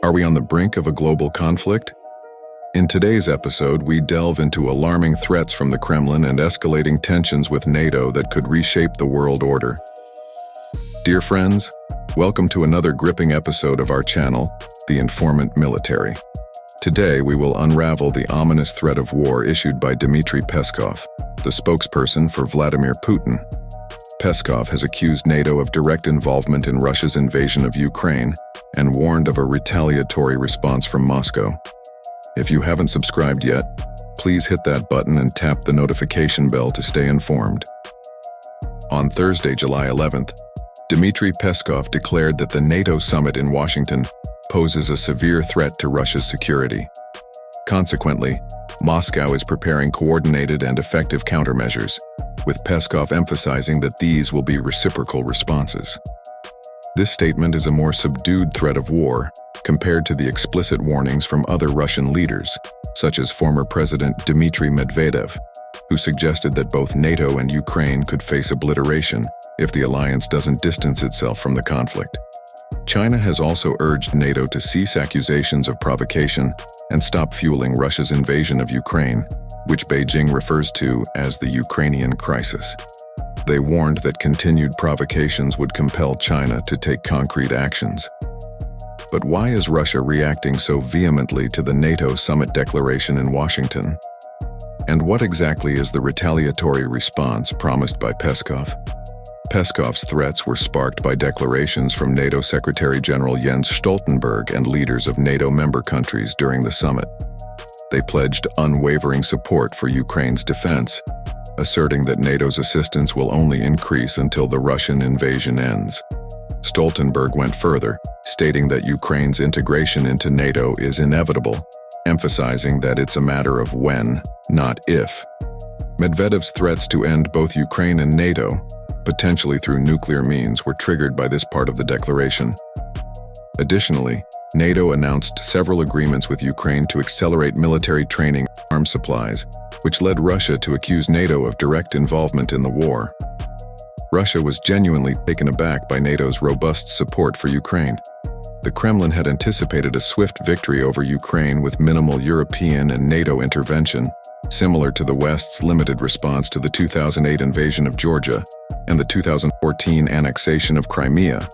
Are we on the brink of a global conflict? In today's episode, we delve into alarming threats from the Kremlin and escalating tensions with NATO that could reshape the world order. Dear friends, welcome to another gripping episode of our channel, The Informant Military. Today, we will unravel the ominous threat of war issued by Dmitry Peskov, the spokesperson for Vladimir Putin. Peskov has accused NATO of direct involvement in Russia's invasion of Ukraine and warned of a retaliatory response from Moscow. If you haven't subscribed yet, please hit that button and tap the notification bell to stay informed. On Thursday, July 11th, Dmitry Peskov declared that the NATO summit in Washington poses a severe threat to Russia's security. Consequently, Moscow is preparing coordinated and effective countermeasures, with Peskov emphasizing that these will be reciprocal responses. This statement is a more subdued threat of war compared to the explicit warnings from other Russian leaders, such as former President Dmitry Medvedev, who suggested that both NATO and Ukraine could face obliteration if the alliance doesn't distance itself from the conflict. China has also urged NATO to cease accusations of provocation and stop fueling Russia's invasion of Ukraine, which Beijing refers to as the Ukrainian crisis. They warned that continued provocations would compel China to take concrete actions. But why is Russia reacting so vehemently to the NATO summit declaration in Washington? And what exactly is the retaliatory response promised by Peskov? Peskov's threats were sparked by declarations from NATO Secretary General Jens Stoltenberg and leaders of NATO member countries during the summit. They pledged unwavering support for Ukraine's defense, asserting that NATO's assistance will only increase until the Russian invasion ends. Stoltenberg went further, stating that Ukraine's integration into NATO is inevitable, emphasizing that it's a matter of when, not if. Medvedev's threats to end both Ukraine and NATO, potentially through nuclear means, were triggered by this part of the declaration. Additionally, NATO announced several agreements with Ukraine to accelerate military training and arms supplies, which led Russia to accuse NATO of direct involvement in the war. Russia was genuinely taken aback by NATO's robust support for Ukraine. The Kremlin had anticipated a swift victory over Ukraine with minimal European and NATO intervention, similar to the West's limited response to the 2008 invasion of Georgia and the 2014 annexation of Crimea.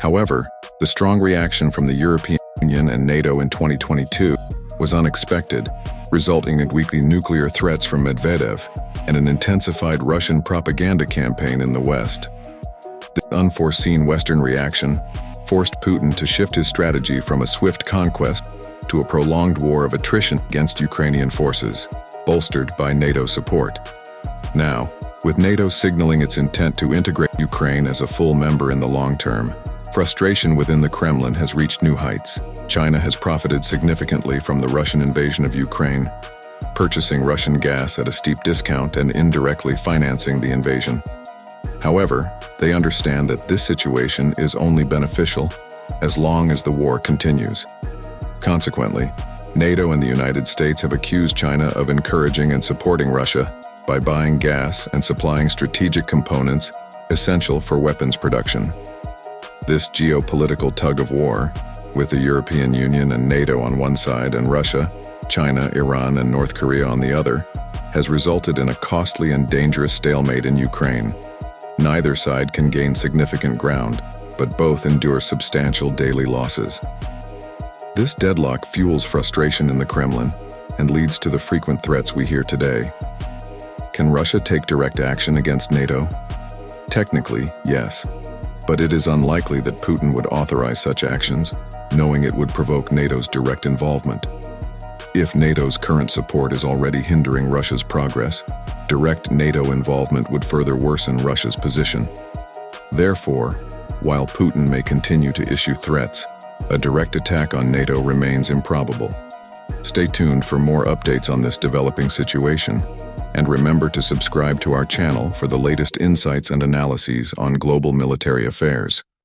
However, the strong reaction from the European Union and NATO in 2022 was unexpected, resulting in weekly nuclear threats from Medvedev and an intensified Russian propaganda campaign in the West. This unforeseen Western reaction forced Putin to shift his strategy from a swift conquest to a prolonged war of attrition against Ukrainian forces, bolstered by NATO support. Now, with NATO signaling its intent to integrate Ukraine as a full member in the long term, frustration within the Kremlin has reached new heights. China has profited significantly from the Russian invasion of Ukraine, purchasing Russian gas at a steep discount and indirectly financing the invasion. However, they understand that this situation is only beneficial as long as the war continues. Consequently, NATO and the United States have accused China of encouraging and supporting Russia by buying gas and supplying strategic components essential for weapons production. This geopolitical tug-of-war, with the European Union and NATO on one side and Russia, China, Iran, and North Korea on the other, has resulted in a costly and dangerous stalemate in Ukraine. Neither side can gain significant ground, but both endure substantial daily losses. This deadlock fuels frustration in the Kremlin and leads to the frequent threats we hear today. Can Russia take direct action against NATO? Technically, yes, but it is unlikely that Putin would authorize such actions, knowing it would provoke NATO's direct involvement. If NATO's current support is already hindering Russia's progress, direct NATO involvement would further worsen Russia's position. Therefore, while Putin may continue to issue threats, a direct attack on NATO remains improbable. Stay tuned for more updates on this developing situation, and remember to subscribe to our channel for the latest insights and analyses on global military affairs.